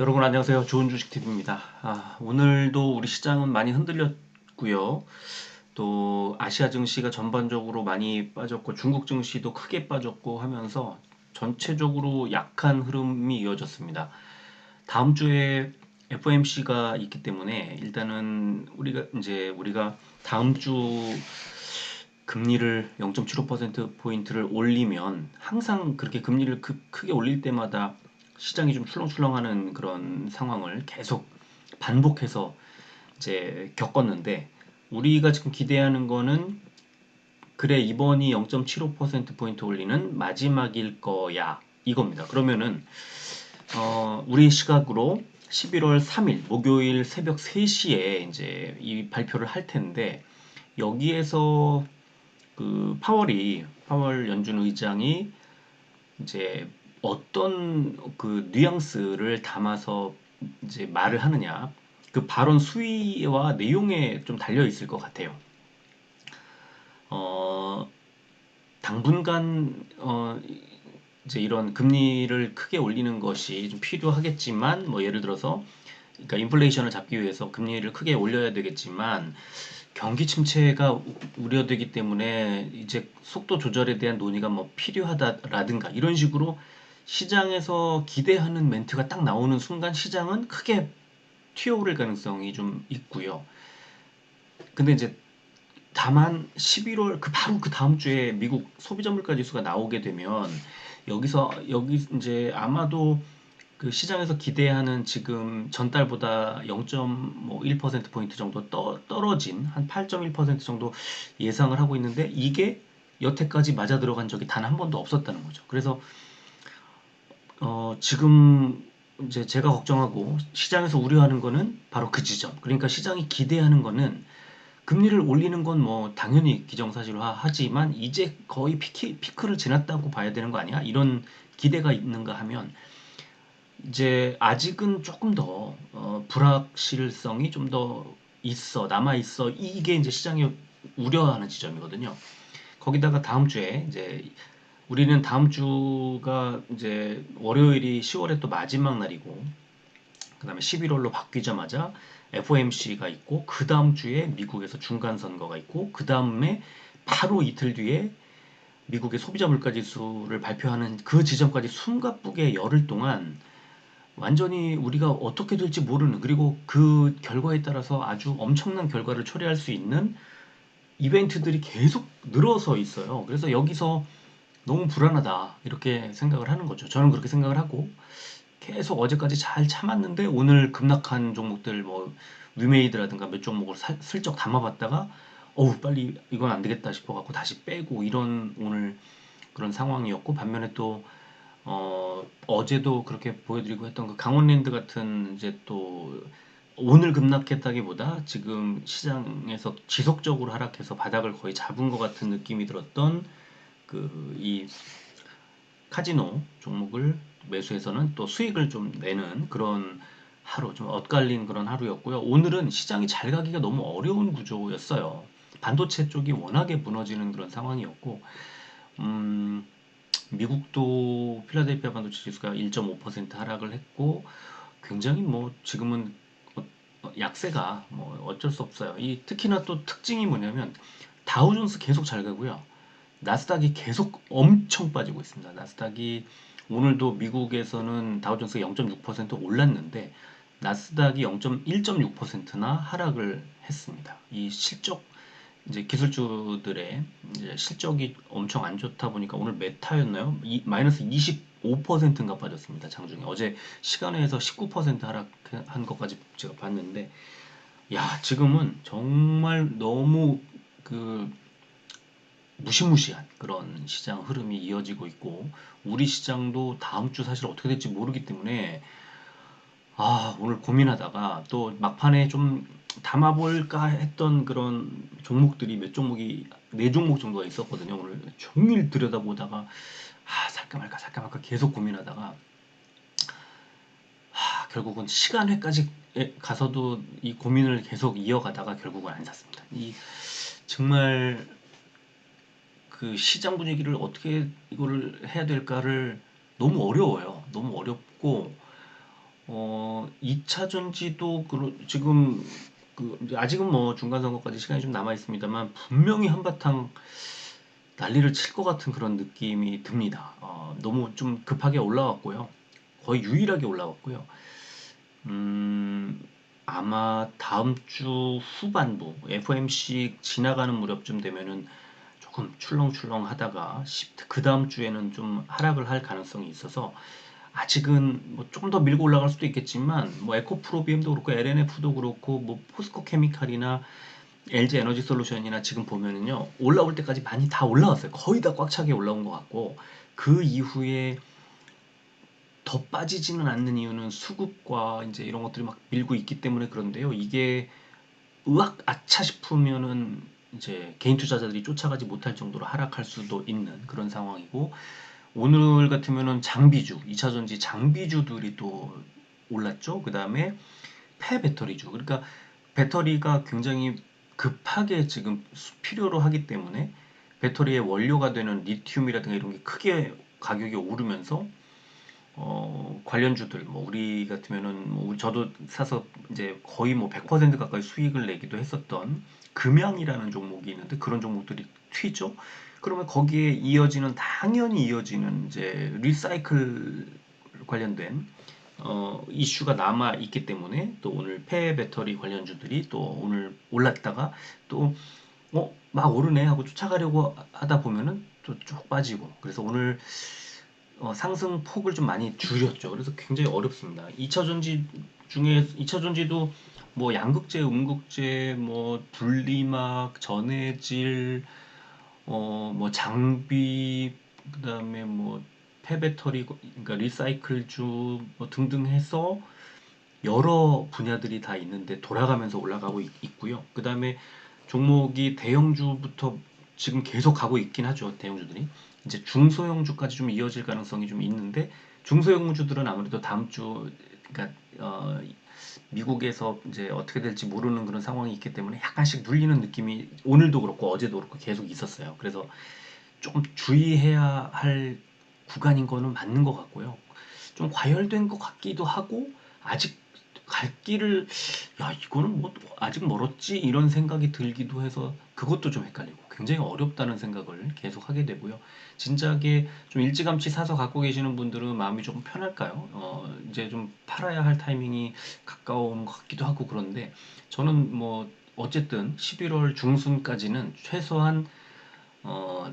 여러분 안녕하세요. 좋은 주식 TV입니다. 오늘도 우리 시장은 많이 흔들렸고요. 또 아시아 증시가 전반적으로 많이 빠졌고 중국 증시도 크게 빠졌고 하면서 전체적으로 약한 흐름이 이어졌습니다. 다음 주에 FOMC가 있기 때문에 일단은 우리가 다음 주 금리를 0.75% 포인트를 올리면 항상 그렇게 금리를 크게 올릴 때마다 시장이 좀 출렁출렁하는 그런 상황을 계속 반복해서 이제 겪었는데 우리가 지금 기대하는 거는 그래 이번이 0.75% 포인트 올리는 마지막일 거야 이겁니다. 그러면은 우리 시각으로 11월 3일 목요일 새벽 3시에 이제 이 발표를 할 텐데 여기에서 파월 연준 의장이 이제 어떤 그 뉘앙스를 담아서 이제 말을 하느냐 그 발언 수위와 내용에 좀 달려 있을 것 같아요. 어, 당분간 이제 이런 금리를 크게 올리는 것이 좀 필요하겠지만 뭐 예를 들어서 그러니까 인플레이션을 잡기 위해서 금리를 크게 올려야 되겠지만 경기 침체가 우려되기 때문에 이제 속도 조절에 대한 논의가 뭐 필요하다라든가 이런 식으로 시장에서 기대하는 멘트가 딱 나오는 순간 시장은 크게 튀어오를 가능성이 좀 있고요. 근데 이제 다만 11월 바로 그 다음 주에 미국 소비자 물가 지수가 나오게 되면 여기 이제 아마도 그 시장에서 기대하는 지금 전달보다 0.1% 포인트 정도 떨어진 한 8.1% 정도 예상을 하고 있는데 이게 여태까지 맞아 들어간 적이 단 한 번도 없었다는 거죠. 그래서 지금 이제 제가 걱정하고 시장에서 우려하는 거는 바로 그 지점. 그러니까 시장이 기대하는 거는 금리를 올리는 건 뭐 당연히 기정사실화하지만 이제 거의 피크를 지났다고 봐야 되는 거 아니야? 이런 기대가 있는가 하면 이제 아직은 조금 더 불확실성이 좀 더 남아 있어. 이게 이제 시장이 우려하는 지점이거든요. 거기다가 다음 주에 이제 우리는 다음 주가 이제 월요일이 10월의 또 마지막 날이고 그다음에 11월로 바뀌자마자 FOMC가 있고 그 다음 주에 미국에서 중간 선거가 있고 그 다음에 바로 이틀 뒤에 미국의 소비자 물가 지수를 발표하는 그 지점까지 숨가쁘게 열흘 동안 완전히 우리가 어떻게 될지 모르는 그리고 그 결과에 따라서 아주 엄청난 결과를 초래할 수 있는 이벤트들이 계속 늘어서 있어요. 그래서 여기서 너무 불안하다 이렇게 생각을 하는 거죠. 저는 그렇게 생각을 하고 계속 어제까지 잘 참았는데 오늘 급락한 종목들 뭐 위메이드라든가 몇 종목을 슬쩍 담아봤다가 어우 빨리 이건 안 되겠다 싶어갖고 다시 빼고 이런 오늘 그런 상황이었고 반면에 또 어제도 그렇게 보여드리고 했던 그 강원랜드 같은 이제 또 오늘 급락했다기보다 지금 시장에서 지속적으로 하락해서 바닥을 거의 잡은 것 같은 느낌이 들었던 이 카지노 종목을 매수해서는 또 수익을 좀 내는 그런 하루, 좀 엇갈린 그런 하루였고요. 오늘은 시장이 잘 가기가 너무 어려운 구조였어요. 반도체 쪽이 워낙에 무너지는 그런 상황이었고, 음, 미국도 필라델피아 반도체 지수가 1.5% 하락을 했고, 굉장히 뭐 지금은 약세가 뭐 어쩔 수 없어요. 이 특히나 또 특징이 뭐냐면 다우존스 계속 잘 가고요. 나스닥이 계속 엄청 빠지고 있습니다. 나스닥이 오늘도 미국에서는 다우존스가 0.6% 올랐는데 나스닥이 0.1.6%나 하락을 했습니다. 이 실적 이제 기술주들의 이제 실적이 엄청 안 좋다 보니까 오늘 메타였나요? 마이너스 25%인가 빠졌습니다. 장중에 어제 시간에서 19% 하락한 것까지 제가 봤는데 야 지금은 정말 너무 그 무시무시한 그런 시장 흐름이 이어지고 있고 우리 시장도 다음 주 사실 어떻게 될지 모르기 때문에 오늘 고민하다가 또 막판에 좀 담아볼까 했던 그런 종목들이 몇 종목이 네 종목 정도가 있었거든요. 오늘 종일 들여다보다가 살까 말까 살까 말까 계속 고민하다가 결국은 시간회까지 가서도 이 고민을 계속 이어가다가 결국은 안 샀습니다. 이 정말 그 시장 분위기를 어떻게 이거를 해야 될까를 너무 어려워요. 너무 어렵고 2차 전지도 지금 이제 아직은 뭐 중간 선거까지 시간이 좀 남아 있습니다만 분명히 한바탕 난리를 칠 것 같은 그런 느낌이 듭니다. 너무 좀 급하게 올라왔고요. 거의 유일하게 올라왔고요. 음, 아마 다음 주 후반부 FOMC 지나가는 무렵쯤 되면은 조금 출렁출렁 하다가 그 다음 주에는 좀 하락을 할 가능성이 있어서 아직은 뭐 조금 더 밀고 올라갈 수도 있겠지만 뭐 에코프로비엠도 그렇고 LNF도 그렇고 뭐 포스코 케미칼이나 LG 에너지 솔루션이나 지금 보면은요 올라올 때까지 많이 다 올라왔어요. 거의 다 꽉 차게 올라온 것 같고 그 이후에 더 빠지지는 않는 이유는 수급과 이제 이런 것들이 막 밀고 있기 때문에 그런데요. 이게 으악 아차 싶으면은 이제 개인 투자자들이 쫓아가지 못할 정도로 하락할 수도 있는 그런 상황이고 오늘 같으면은 장비주, 2차 전지 장비주들이 또 올랐죠. 그 다음에 폐배터리주. 그러니까 배터리가 굉장히 급하게 지금 필요로 하기 때문에 배터리의 원료가 되는 리튬이라든가 이런 게 크게 가격이 오르면서 관련주들, 뭐, 우리 같으면은, 뭐, 저도 사서 이제 거의 뭐 100% 가까이 수익을 내기도 했었던 금양이라는 종목이 있는데 그런 종목들이 튀죠? 그러면 거기에 이어지는, 당연히 이어지는 이제 리사이클 관련된, 이슈가 남아 있기 때문에 또 오늘 폐 배터리 관련주들이 또 오늘 올랐다가 또, 막 오르네 하고 쫓아가려고 하다 보면은 또 쭉 빠지고. 그래서 오늘 상승 폭을 좀 많이 줄였죠. 그래서 굉장히 어렵습니다. 2차 전지 중에 2차 전지도 뭐 양극재, 음극재, 뭐 분리막, 전해질, 뭐 장비, 그다음에 뭐 폐배터리, 그러니까 리사이클주 뭐 등등 해서 여러 분야들이 다 있는데 돌아가면서 올라가고 있고요. 그다음에 종목이 대형주부터 지금 계속 가고 있긴 하죠. 대형주들이. 이제 중소형주까지 좀 이어질 가능성이 좀 있는데 중소형주들은 아무래도 다음 주 그러니까 미국에서 이제 어떻게 될지 모르는 그런 상황이 있기 때문에 약간씩 눌리는 느낌이 오늘도 그렇고 어제도 그렇고 계속 있었어요. 그래서 조금 주의해야 할 구간인 거는 맞는 것 같고요. 좀 과열된 것 같기도 하고 아직 갈 길을 이거는 뭐 아직 멀었지 이런 생각이 들기도 해서 그것도 좀 헷갈리고 굉장히 어렵다는 생각을 계속 하게 되고요. 진작에 좀 일찌감치 사서 갖고 계시는 분들은 마음이 조금 편할까요? 이제 좀 팔아야 할 타이밍이 가까운 것 같기도 하고 그런데 저는 뭐 어쨌든 11월 중순까지는 최소한 어,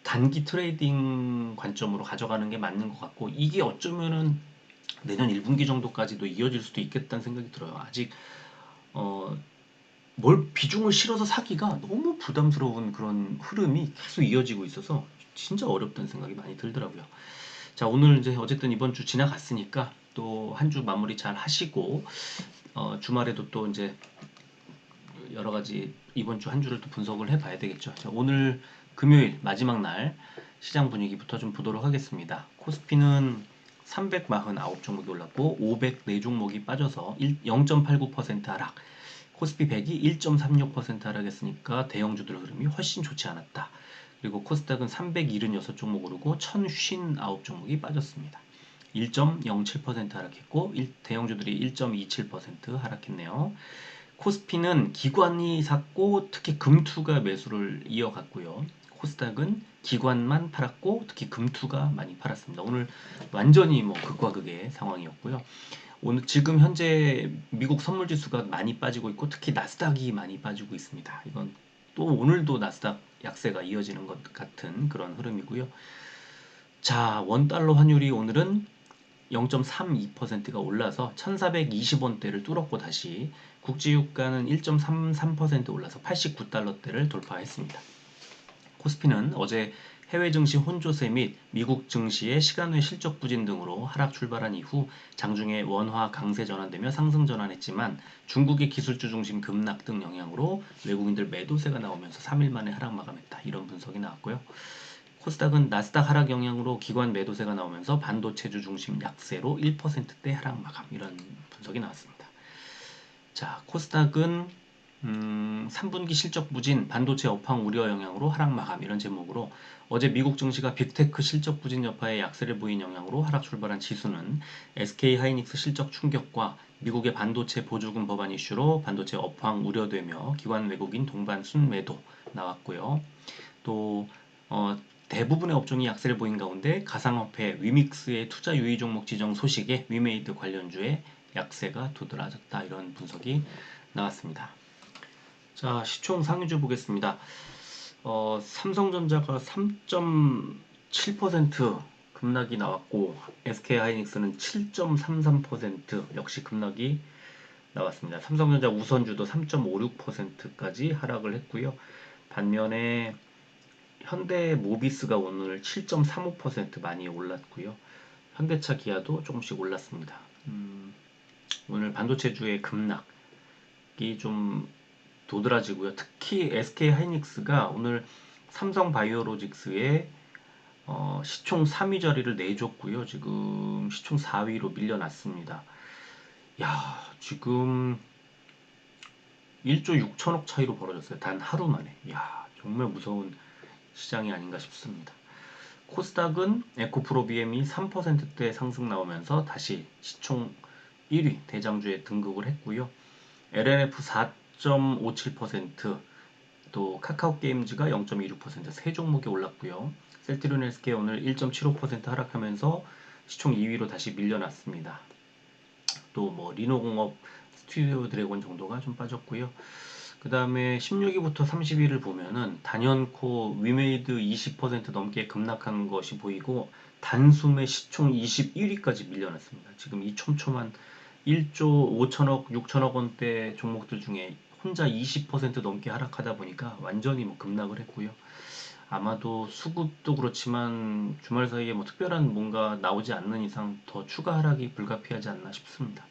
단기 트레이딩 관점으로 가져가는 게 맞는 것 같고 이게 어쩌면은 내년 1분기 정도까지도 이어질 수도 있겠다는 생각이 들어요. 아직 어, 뭘 비중을 실어서 사기가 너무 부담스러운 그런 흐름이 계속 이어지고 있어서 진짜 어렵다는 생각이 많이 들더라고요. 자, 오늘 이제 어쨌든 이번 주 지나갔으니까 또 한 주 마무리 잘 하시고 주말에도 또 이제 여러 가지 이번 주 한 주를 또 분석을 해봐야 되겠죠. 자, 오늘 금요일 마지막 날 시장 분위기부터 좀 보도록 하겠습니다. 코스피는 349 종목이 올랐고 504 종목이 빠져서 0.89% 하락. 코스피 100이 1.36% 하락했으니까 대형주들 흐름이 훨씬 좋지 않았다. 그리고 코스닥은 376 종목 오르고 1059 종목이 빠졌습니다. 1.07% 하락했고 대형주들이 1.27% 하락했네요. 코스피는 기관이 샀고 특히 금투가 매수를 이어갔고요. 코스닥은 기관만 팔았고 특히 금투가 많이 팔았습니다. 오늘 완전히 뭐 극과 극의 상황이었고요. 오늘 지금 현재 미국 선물 지수가 많이 빠지고 있고 특히 나스닥이 많이 빠지고 있습니다. 이건 또 오늘도 나스닥 약세가 이어지는 것 같은 그런 흐름이고요. 자, 원달러 환율이 오늘은 0.32%가 올라서 1420원대를 뚫었고 다시 국제유가는 1.33% 올라서 89달러대를 돌파했습니다. 코스피는 어제 해외 증시 혼조세 및 미국 증시의 시간외 실적 부진 등으로 하락 출발한 이후 장중에 원화 강세 전환되며 상승 전환했지만 중국의 기술주 중심 급락 등 영향으로 외국인들 매도세가 나오면서 3일 만에 하락 마감했다. 이런 분석이 나왔고요. 코스닥은 나스닥 하락 영향으로 기관 매도세가 나오면서 반도체주 중심 약세로 1%대 하락 마감 이런 분석이 나왔습니다. 자, 코스닥은 3분기 실적 부진, 반도체 업황 우려 영향으로 하락 마감 이런 제목으로 어제 미국 증시가 빅테크 실적 부진 여파에 약세를 보인 영향으로 하락 출발한 지수는 SK 하이닉스 실적 충격과 미국의 반도체 보조금 법안 이슈로 반도체 업황 우려되며 기관 외국인 동반 순매도 나왔고요. 또 대부분의 업종이 약세를 보인 가운데 가상화폐 위믹스의 투자 유의 종목 지정 소식에 위메이드 관련주의 약세가 도드라졌다 이런 분석이 나왔습니다. 자, 시총 상위주 보겠습니다. 삼성전자가 3.7% 급락이 나왔고 SK하이닉스는 7.33% 역시 급락이 나왔습니다. 삼성전자 우선주도 3.56%까지 하락을 했고요. 반면에 현대모비스가 오늘 7.35% 많이 올랐고요. 현대차 기아도 조금씩 올랐습니다. 오늘 반도체주의 급락이 좀 도드라지고요. 특히 SK하이닉스가 오늘 삼성바이오로직스에 시총 3위 자리를 내줬고요. 지금 시총 4위로 밀려났습니다. 야, 지금 1조 6천억 차이로 벌어졌어요. 단 하루 만에. 야, 정말 무서운 시장이 아닌가 싶습니다. 코스닥은 에코프로 BM이 3%대 상승 나오면서 다시 시총 1위 대장주에 등극을 했고요. LNF 4.57%, 또 카카오게임즈가 0.26%, 세 종목이 올랐고요. 셀트리온 헬스케어 오늘 1.75% 하락하면서 시총 2위로 다시 밀려났습니다. 또 뭐 리노공업, 스튜디오 드래곤 정도가 좀 빠졌고요. 그 다음에 16위부터 30위를 보면은 단연코 위메이드 20% 넘게 급락한 것이 보이고 단숨에 시총 21위까지 밀려났습니다. 지금 이 촘촘한 1조 5천억, 6천억 원대 종목들 중에 혼자 20% 넘게 하락하다 보니까 완전히 뭐 급락을 했고요. 아마도 수급도 그렇지만 주말 사이에 뭐 특별한 뭔가 나오지 않는 이상 더 추가 하락이 불가피하지 않나 싶습니다.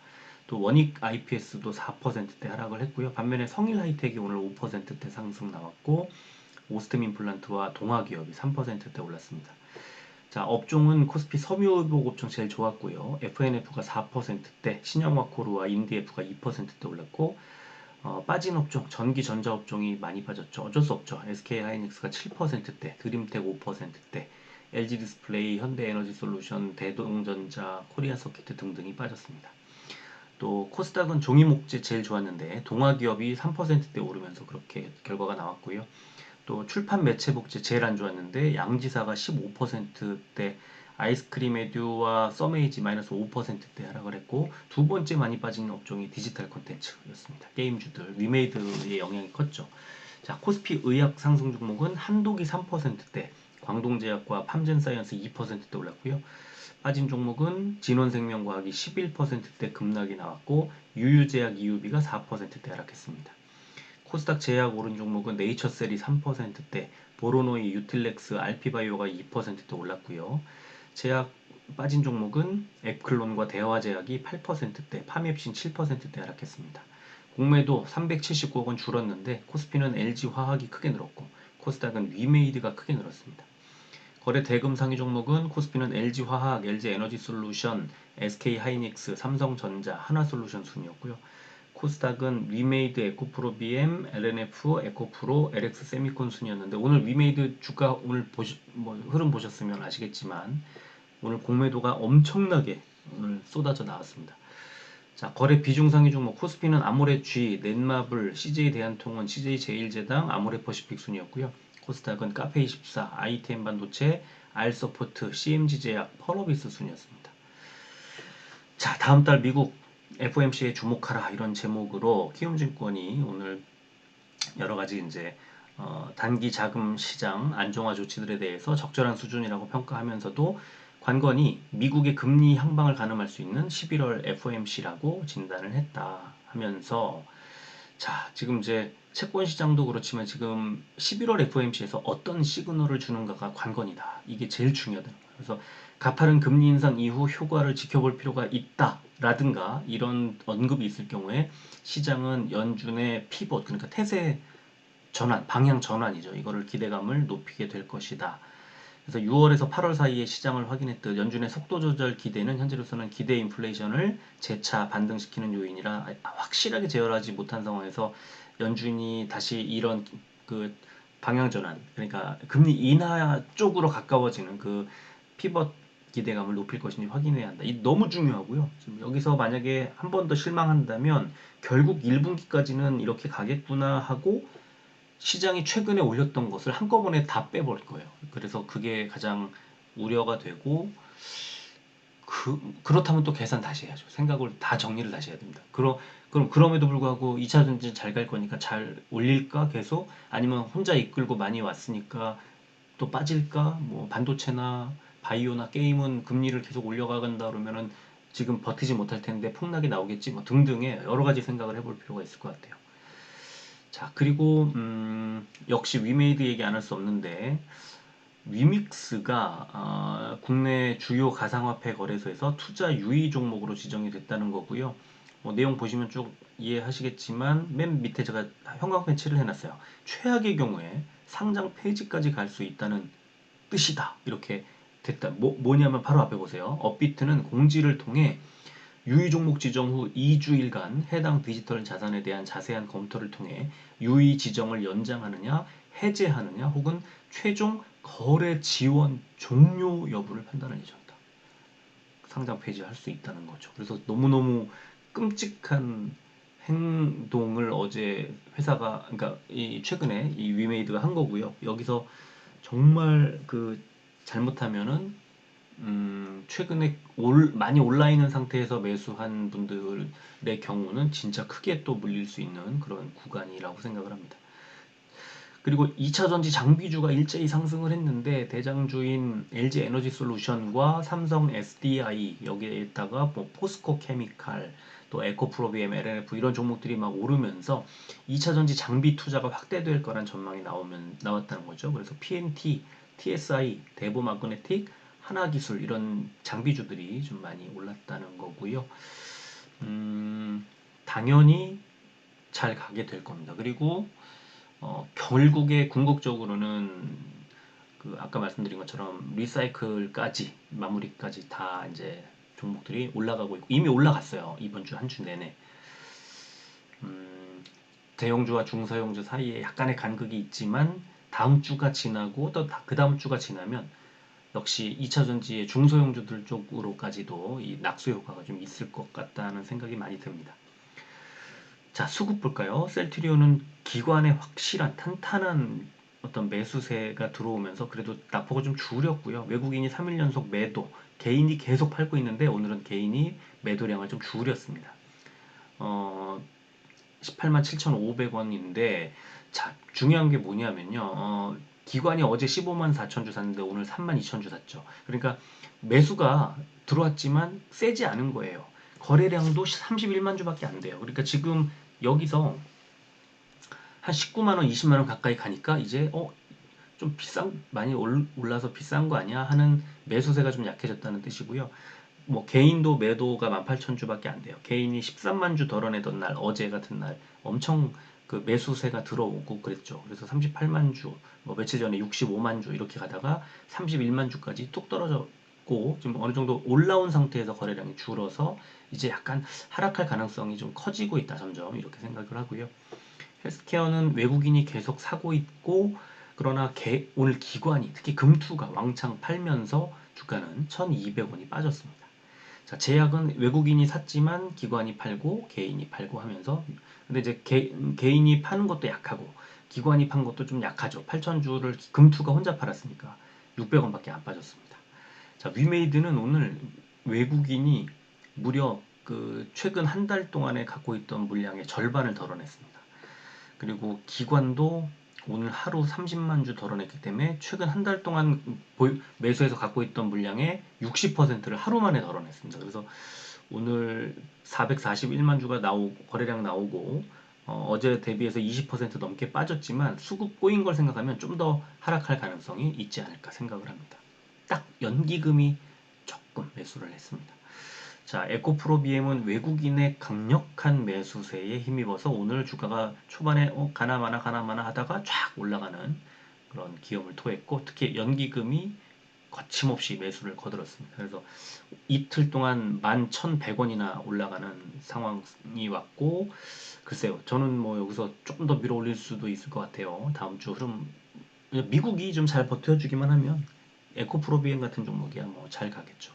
또 원익 IPS도 4%대 하락을 했고요. 반면에 성일 하이텍이 오늘 5%대 상승 나왔고 오스템 임플란트와 동아기업이 3%대 올랐습니다. 자, 업종은 코스피 섬유의복 업종 제일 좋았고요. FNF가 4%대, 신영화코르와 인디F가 2%대 올랐고 빠진 업종, 전기 전자 업종이 많이 빠졌죠. 어쩔 수 없죠. SK하이닉스가 7%대, 드림텍 5%대, LG디스플레이, 현대에너지솔루션, 대동전자, 코리아서키트 등등이 빠졌습니다. 또 코스닥은 종이목재 제일 좋았는데 동아기업이 3%대 오르면서 그렇게 결과가 나왔고요. 또 출판 매체복재 제일 안 좋았는데 양지사가 15%대, 아이스크림 에듀와 써메이지 마이너스 5%대 하락을 했고 두 번째 많이 빠진 업종이 디지털 콘텐츠였습니다. 게임주들, 위메이드의 영향이 컸죠. 자, 코스피 의학 상승 종목은 한독이 3%대, 광동제약과 팜젠사이언스 2%대 올랐고요. 빠진 종목은 진원생명과학이 11%대 급락이 나왔고 유유제약 이유비가 4%대 하락했습니다. 코스닥 제약 오른 종목은 네이처셀이 3%대, 보로노이, 유틸렉스, 알피바이오가 2%대 올랐고요. 제약 빠진 종목은 앱클론과 대화제약이 8%대, 파맵신 7%대 하락했습니다. 공매도 379억 원 줄었는데 코스피는 LG화학이 크게 늘었고 코스닥은 위메이드가 크게 늘었습니다. 거래 대금 상위 종목은 코스피는 LG화학, LG에너지솔루션, SK하이닉스, 삼성전자, 하나솔루션 순이었고요. 코스닥은 위메이드, 에코프로 BM, LNF, 에코프로, LX 세미콘 순이었는데 오늘 위메이드 주가 오늘 흐름 보셨으면 아시겠지만 오늘 공매도가 엄청나게 오늘 쏟아져 나왔습니다. 자, 거래 비중 상위 종목 코스피는 아모레G, 넷마블, CJ대한통운, CJ제일제당, 아모레퍼시픽 순이었고요. 코스닥은 카페24, ITM 반도체, 알서포트, CMG제약, 펄어비스 순이었습니다. 자, 다음 달 미국 FOMC에 주목하라 이런 제목으로 키움증권이 오늘 여러 가지 이제 단기 자금 시장 안정화 조치들에 대해서 적절한 수준이라고 평가하면서도 관건이 미국의 금리 향방을 가늠할 수 있는 11월 FOMC라고 진단을 했다 하면서 자, 지금 이제 채권 시장도 그렇지만 지금 11월 FOMC에서 어떤 시그널을 주는가가 관건이다. 이게 제일 중요하다. 그래서 가파른 금리 인상 이후 효과를 지켜볼 필요가 있다라든가 이런 언급이 있을 경우에 시장은 연준의 피벗 그러니까 태세 전환, 방향 전환이죠. 이거를 기대감을 높이게 될 것이다. 그래서 6월에서 8월 사이에 시장을 확인했듯 연준의 속도 조절 기대는 현재로서는 기대 인플레이션을 재차 반등시키는 요인이라 확실하게 제어하지 못한 상황에서 연준이 다시 이런 그 방향 전환, 그러니까 금리 인하 쪽으로 가까워지는 그 피벗 기대감을 높일 것인지 확인해야 한다. 이 너무 중요하고요. 지금 여기서 만약에 한 번 더 실망한다면 결국 1분기까지는 이렇게 가겠구나 하고 시장이 최근에 올렸던 것을 한꺼번에 다 빼버릴 거예요. 그래서 그게 가장 우려가 되고, 그렇다면 또 계산 다시 해야죠. 생각을 다 정리를 다시 해야 됩니다. 그럼 그럼에도 불구하고 2차 전지 잘 갈 거니까 잘 올릴까 계속, 아니면 혼자 이끌고 많이 왔으니까 또 빠질까, 뭐 반도체나 바이오나 게임은 금리를 계속 올려가간다 그러면은 지금 버티지 못할 텐데 폭락이 나오겠지, 뭐 등등의 여러 가지 생각을 해볼 필요가 있을 것 같아요. 자, 그리고 역시 위메이드 얘기 안 할 수 없는데, 위믹스가 국내 주요 가상화폐 거래소에서 투자 유의 종목으로 지정이 됐다는 거고요. 내용 보시면 쭉 이해하시겠지만 맨 밑에 제가 형광펜 칠을 해놨어요. 최악의 경우에 상장 폐지까지 갈 수 있다는 뜻이다. 이렇게 됐다. 뭐냐면 바로 앞에 보세요. 업비트는 공지를 통해 유의 종목 지정 후 2주일간 해당 디지털 자산에 대한 자세한 검토를 통해 유의 지정을 연장하느냐, 해제하느냐, 혹은 최종 거래 지원 종료 여부를 판단할 예정이다. 상장 폐지할 수 있다는 거죠. 그래서 너무너무 끔찍한 행동을 어제 회사가, 그러니까 최근에 이 위메이드가 한 거고요. 여기서 정말 잘못하면은 최근에 많이 올라 있는 상태에서 매수한 분들의 경우는 진짜 크게 또 물릴 수 있는 그런 구간이라고 생각을 합니다. 그리고 2차 전지 장비주가 일제히 상승을 했는데 대장주인 LG 에너지 솔루션과 삼성 SDI, 여기에다가 뭐 포스코 케미칼, 또 에코프로비엠, LNF 이런 종목들이 막 오르면서 2차 전지 장비 투자가 확대될 거란 전망이 나왔다는 거죠. 그래서 PNT, TSI, 대보마그네틱, 하나기술 이런 장비주들이 좀 많이 올랐다는 거고요. 당연히 잘 가게 될 겁니다. 그리고 결국에 궁극적으로는 아까 말씀드린 것처럼 리사이클까지 마무리까지 다 이제 종목들이 올라가고 있고, 이미 올라갔어요. 이번 주 한 주 내내. 대형주와 중소형주 사이에 약간의 간극이 있지만 다음 주가 지나고 또 그 다음 주가 지나면 역시 2차 전지의 중소형주들 쪽으로까지도 이 낙수 효과가 좀 있을 것 같다는 생각이 많이 듭니다. 자, 수급 볼까요? 셀트리온은 기관의 확실한 탄탄한 어떤 매수세가 들어오면서 그래도 낙폭을 좀 줄였고요. 외국인이 3일 연속 매도, 개인이 계속 팔고 있는데 오늘은 개인이 매도량을 좀 줄였습니다. 18만 7,500원인데, 자, 중요한 게 뭐냐면요. 기관이 어제 15만 4천 주 샀는데 오늘 3만 2천 주 샀죠. 그러니까 매수가 들어왔지만 세지 않은 거예요. 거래량도 31만 주밖에 안 돼요. 그러니까 지금 여기서 한 19만 원, 20만 원 가까이 가니까 이제 좀 많이 올라서 비싼 거 아니야 하는 매수세가 좀 약해졌다는 뜻이고요. 뭐 개인도 매도가 18,000주밖에 안 돼요. 개인이 13만 주 덜어내던 날, 어제 같은 날 엄청 매수세가 들어오고 그랬죠. 그래서 38만 주, 뭐 며칠 전에 65만 주 이렇게 가다가 31만 주까지 뚝 떨어졌고, 지금 어느 정도 올라온 상태에서 거래량이 줄어서 이제 약간 하락할 가능성이 좀 커지고 있다, 점점 이렇게 생각을 하고요. 헬스케어는 외국인이 계속 사고 있고, 그러나 오늘 기관이 특히 금투가 왕창 팔면서 주가는 1,200원이 빠졌습니다. 자, 제약은 외국인이 샀지만 기관이 팔고 개인이 팔고 하면서, 근데 이제 개인이 파는 것도 약하고 기관이 판 것도 좀 약하죠. 8,000주를 금투가 혼자 팔았으니까 600원밖에 안 빠졌습니다. 자, 위메이드는 오늘 외국인이 무려 최근 한 달 동안에 갖고 있던 물량의 절반을 덜어냈습니다. 그리고 기관도 오늘 하루 30만 주 덜어냈기 때문에 최근 한 달 동안 매수해서 갖고 있던 물량의 60%를 하루 만에 덜어냈습니다. 그래서 오늘 441만 주가 거래량 나오고, 어제 대비해서 20% 넘게 빠졌지만 수급 꼬인 걸 생각하면 좀 더 하락할 가능성이 있지 않을까 생각을 합니다. 딱 연기금이 조금 매수를 했습니다. 자, 에코프로비엠은 외국인의 강력한 매수세에 힘입어서 오늘 주가가 초반에 가나마나 하다가 쫙 올라가는 그런 기염을 토했고, 특히 연기금이 거침없이 매수를 거들었습니다. 그래서 이틀 동안 11,100원이나 올라가는 상황이 왔고, 글쎄요, 저는 뭐 여기서 조금 더 밀어 올릴 수도 있을 것 같아요. 다음 주 흐름, 미국이 좀 잘 버텨주기만 하면 에코프로비엠 같은 종목이야 뭐 잘 가겠죠.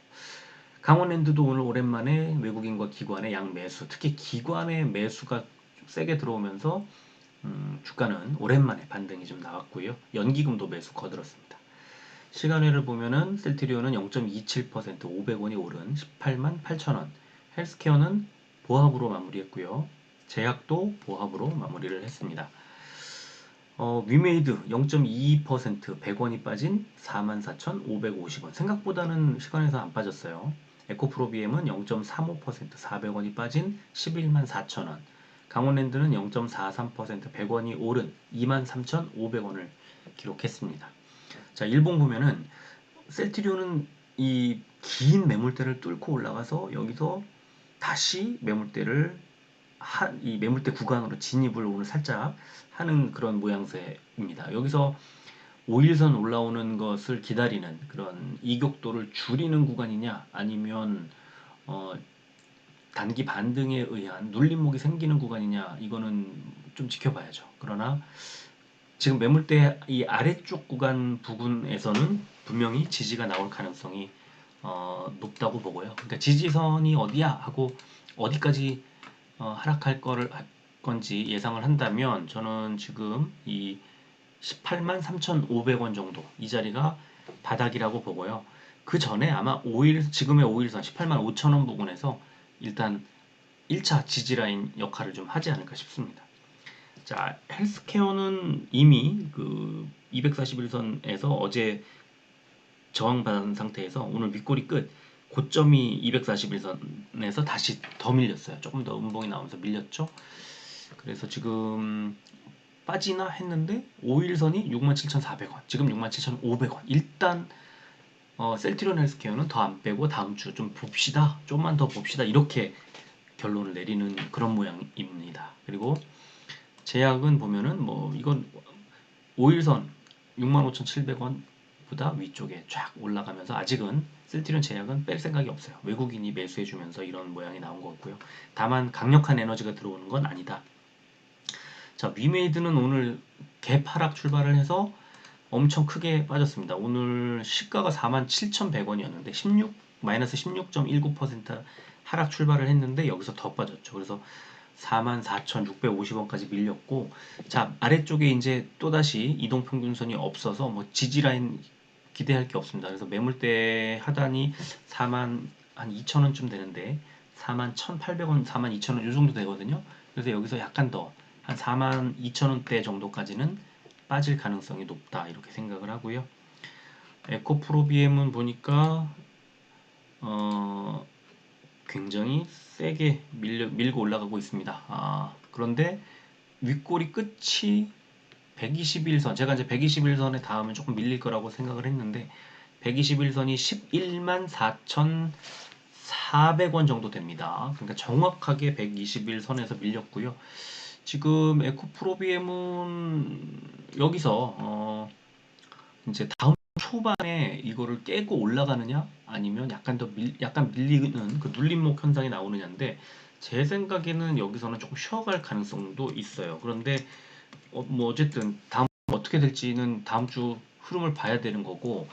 강원랜드도 오늘 오랜만에 외국인과 기관의 양매수, 특히 기관의 매수가 세게 들어오면서 주가는 오랜만에 반등이 좀 나왔고요. 연기금도 매수 거들었습니다. 시간외를 보면은 셀트리온은 0.27% 500원이 오른 18만 8천원, 헬스케어는 보합으로 마무리했고요. 제약도 보합으로 마무리를 했습니다. 위메이드 0.22% 100원이 빠진 44,550원. 생각보다는 시간에서 안 빠졌어요. 에코프로비엠은 0.35% 400원이 빠진 11만 4천원. 강원랜드는 0.43% 100원이 오른 23,500원을 기록했습니다. 자, 일봉 보면은 셀트리온은 이 긴 매물대를 뚫고 올라가서 여기서 다시 이 매물대 구간으로 진입을 오늘 살짝 하는 그런 모양새입니다. 여기서 5일선 올라오는 것을 기다리는 그런 이격도를 줄이는 구간이냐, 아니면 어, 단기 반등에 의한 눌림목이 생기는 구간이냐, 이거는 좀 지켜봐야죠. 그러나 지금 매물대 이 아래쪽 구간 부근에서는 분명히 지지가 나올 가능성이 높다고 보고요. 그러니까 지지선이 어디야 하고 어디까지 하락할 건지 예상을 한다면, 저는 지금 이 18만 3,500원 정도 이 자리가 바닥이라고 보고요. 그 전에 아마 지금의 5일선 18만 5천원 부근에서 일단 1차 지지라인 역할을 좀 하지 않을까 싶습니다. 자, 헬스케어는 이미 그 241선에서 어제 저항받은 상태에서 오늘 윗꼬리 끝 고점이 241선에서 다시 더 밀렸어요. 조금 더 음봉이 나오면서 밀렸죠. 그래서 지금 빠지나 했는데 5일선이 67,400원, 지금 67,500원. 일단 셀트리온 헬스케어는 더 안 빼고 다음 주 좀 봅시다, 좀만 더 봅시다, 이렇게 결론을 내리는 그런 모양입니다. 그리고 제약은 보면은 뭐 이건 5일선 65,700원보다 위쪽에 쫙 올라가면서 아직은 셀트리온 제약은 뺄 생각이 없어요. 외국인이 매수해주면서 이런 모양이 나온 것 같고요. 다만 강력한 에너지가 들어오는 건 아니다. 자, 위메이드는 오늘 개파락 출발을 해서 엄청 크게 빠졌습니다. 오늘 시가가 47,100원이었는데 마이너스 16.19% 하락 출발을 했는데 여기서 더 빠졌죠. 그래서 44,650원까지 밀렸고, 자, 아래쪽에 이제 또다시 이동평균선이 없어서 뭐 지지라인 기대할 게 없습니다. 그래서 매물대 하단이 4만 한 2천원쯤 되는데 4만 1,800원, 4만 2천원 이 정도 되거든요. 그래서 여기서 약간 더 한 4만 2천원대 정도까지는 빠질 가능성이 높다, 이렇게 생각을 하고요. 에코프로비엠은 보니까 굉장히 세게 밀고 올라가고 있습니다. 그런데 윗꼬리 끝이 121선, 제가 이제 121선에 닿으면 조금 밀릴 거라고 생각을 했는데 121선이 11만 4,400원 정도 됩니다. 그러니까 정확하게 121선에서 밀렸고요. 지금 에코프로비엠은 여기서 이제 다음 초반에 이거를 깨고 올라가느냐, 아니면 약간 밀리는 그 눌림목 현상이 나오느냐인데, 제 생각에는 여기서는 조금 쉬어갈 가능성도 있어요. 그런데 뭐 어쨌든 다음 어떻게 될지는 다음 주 흐름을 봐야 되는 거고,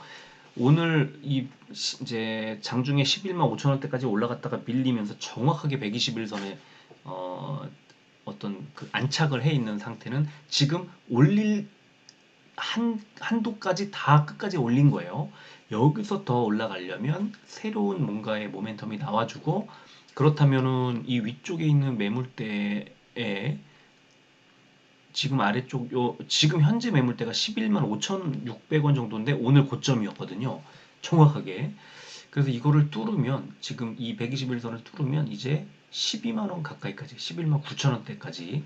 오늘 이제 장중에 11만 5천원대까지 올라갔다가 밀리면서 정확하게 121선에 어떤 그 안착을 해 있는 상태는 지금 올릴 한도까지 다 끝까지 올린 거예요. 여기서 더 올라가려면 새로운 뭔가의 모멘텀이 나와주고, 그렇다면은 이 위쪽에 있는 매물대에 지금 아래쪽 지금 현재 매물대가 11만 5,600원 정도인데 오늘 고점이었거든요. 정확하게. 그래서 이거를 뚫으면, 지금 이 121선을 뚫으면 이제 12만 원 가까이까지, 11만 9천원대까지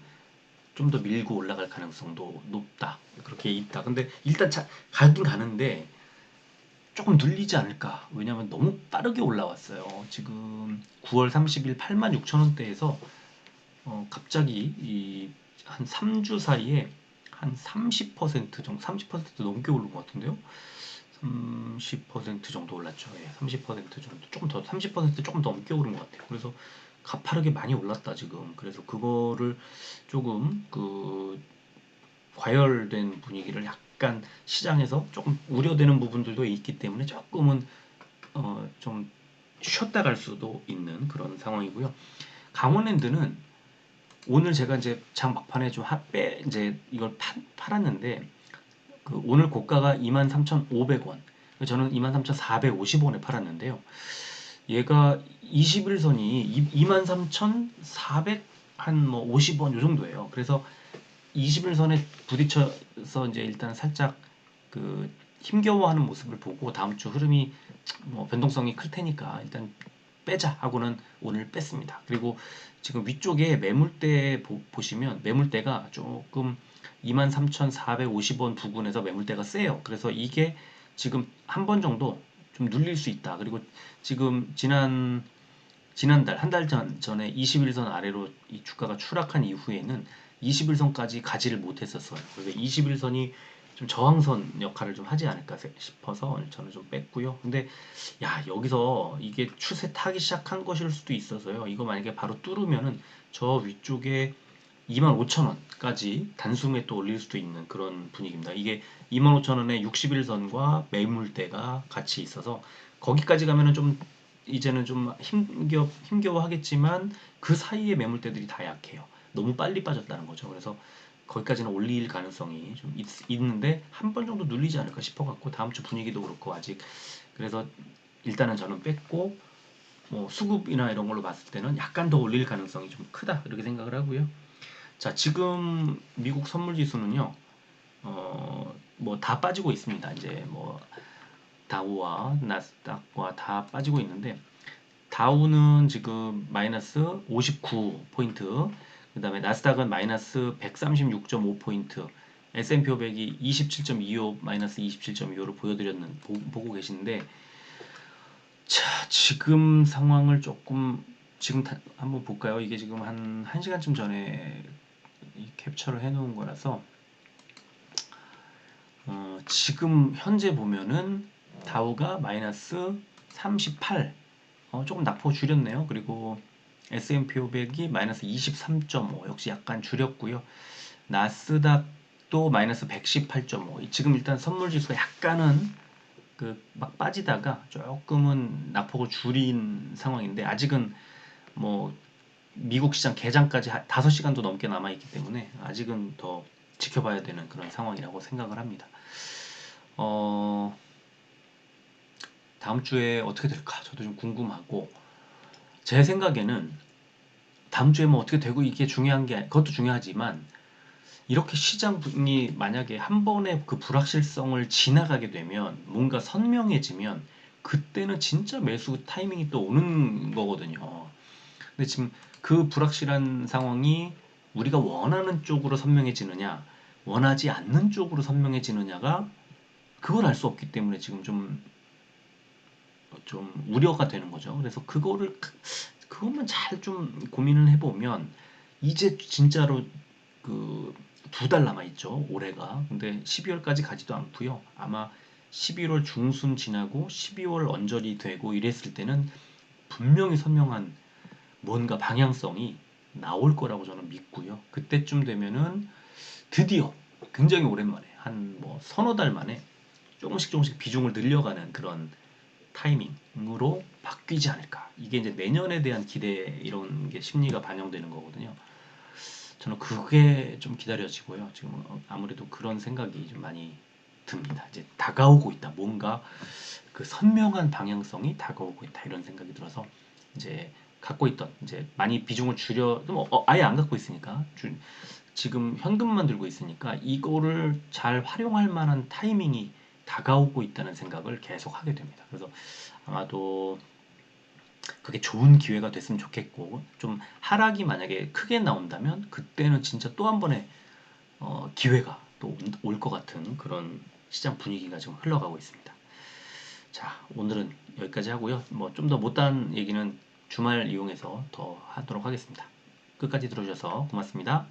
좀 더 밀고 올라갈 가능성도 높다, 그렇게 있다. 근데 일단 가긴 가는데 조금 눌리지 않을까. 왜냐면 너무 빠르게 올라왔어요. 지금 9월 30일 86,000원대에서 갑자기 한 3주 사이에 한 30% 정도, 30% 넘게 오른 것 같은데요. 30% 정도 올랐죠. 예, 30% 정도, 조금 더, 30% 조금 더 넘게 오른 것 같아요. 그래서 가파르게 많이 올랐다 지금. 그래서 그거를 조금 과열된 분위기를 약간 시장에서 조금 우려되는 부분들도 있기 때문에 조금은 좀 쉬었다 갈 수도 있는 그런 상황이고요. 강원랜드는 오늘 제가 이제 장 막판에 좀 이제 이걸 팔았는데 오늘 고가가 23,500원. 저는 23,450원에 팔았는데요. 얘가 21선이 23,400 한 뭐 50원 요 정도예요. 그래서 21선에 부딪혀서 이제 일단 살짝 힘겨워하는 모습을 보고 다음 주 흐름이 뭐 변동성이 클 테니까 일단 빼자 하고는 오늘 뺐습니다. 그리고 지금 위쪽에 매물대 보시면 매물대가 조금 23,450원 부근에서 매물대가 세요. 그래서 이게 지금 한 번 정도 좀 눌릴 수 있다. 그리고 지금 지난달 한 달 전에 21선 아래로 이 주가가 추락한 이후에는 21선까지 가지를 못했었어요. 그래서 21선이 좀 저항선 역할을 좀 하지 않을까 싶어서 저는 좀 뺐고요. 근데 야, 여기서 이게 추세 타기 시작한 것일 수도 있어서요. 이거 만약에 바로 뚫으면은 저 위쪽에 25,000원까지 단숨에 또 올릴 수도 있는 그런 분위기입니다. 이게 25,000원에 61선과 매물대가 같이 있어서 거기까지 가면은 좀 이제는 좀 힘겨워 하겠지만 그 사이에 매물대들이 다 약해요. 너무 빨리 빠졌다는 거죠. 그래서 거기까지는 올릴 가능성이 좀 있는데 한 번 정도 눌리지 않을까 싶어 갖고 다음 주 분위기도 그렇고 아직 그래서 일단은 저는 뺐고 뭐 수급이나 이런 걸로 봤을 때는 약간 더 올릴 가능성이 좀 크다 이렇게 생각을 하고요. 자, 지금 미국 선물 지수는요. 뭐 다 빠지고 있습니다. 이제 뭐 다우와 나스닥과 다 빠지고 있는데 다우는 지금 마이너스 59포인트, 그 다음에 나스닥은 마이너스 136.5포인트, S&P 500이 27.25 마이너스 27.25를 보고 계시는데 자, 지금 상황을 조금 지금 한번 볼까요? 이게 지금 한 1시간쯤 전에 캡처를 해 놓은 거라서 지금 현재 보면은 다우가 마이너스 38, 조금 낙폭 줄였네요. 그리고 S&P 500이 마이너스 23.5, 역시 약간 줄였고요. 나스닥도 마이너스 118.5. 지금 일단 선물 지수가 약간은 막 빠지다가 조금은 낙폭을 줄인 상황인데 아직은 뭐 미국 시장 개장까지 5시간도 넘게 남아 있기 때문에 아직은 더 지켜봐야 되는 그런 상황이라고 생각을 합니다. 다음 주에 어떻게 될까 저도 좀 궁금하고 제 생각에는 다음 주에 뭐 어떻게 되고 이게 중요한 게 그것도 중요하지만 이렇게 시장이 만약에 한 번에 그 불확실성을 지나가게 되면 뭔가 선명해지면 그때는 진짜 매수 타이밍이 또 오는 거거든요. 근데 지금 그 불확실한 상황이 우리가 원하는 쪽으로 선명해지느냐 원하지 않는 쪽으로 선명해지느냐가 그걸 알 수 없기 때문에 지금 좀 우려가 되는 거죠. 그래서 그것만 잘 좀 고민을 해보면 이제 진짜로 그 2달 남아 있죠. 올해가. 근데 12월까지 가지도 않고요. 아마 11월 중순 지나고 12월 언저리 되고 이랬을 때는 분명히 선명한 뭔가 방향성이 나올 거라고 저는 믿고요. 그때쯤 되면은 드디어 굉장히 오랜만에 한 뭐 서너 달 만에 조금씩 비중을 늘려가는 그런 타이밍으로 바뀌지 않을까. 이게 이제 내년에 대한 기대 이런 게 심리가 반영되는 거거든요. 저는 그게 좀 기다려지고요. 지금 아무래도 그런 생각이 좀 많이 듭니다. 이제 다가오고 있다. 뭔가 그 선명한 방향성이 다가오고 있다. 이런 생각이 들어서 이제 갖고 있던 이제 많이 비중을 줄여 아예 안 갖고 있으니까 지금 현금만 들고 있으니까 이거를 잘 활용할 만한 타이밍이 다가오고 있다는 생각을 계속 하게 됩니다. 그래서 아마도 그게 좋은 기회가 됐으면 좋겠고 좀 하락이 만약에 크게 나온다면 그때는 진짜 또 한 번의 기회가 또 올 것 같은 그런 시장 분위기가 지금 흘러가고 있습니다. 자, 오늘은 여기까지 하고요. 뭐 좀 더 못다한 얘기는 주말 이용해서 더 하도록 하겠습니다. 끝까지 들어주셔서 고맙습니다.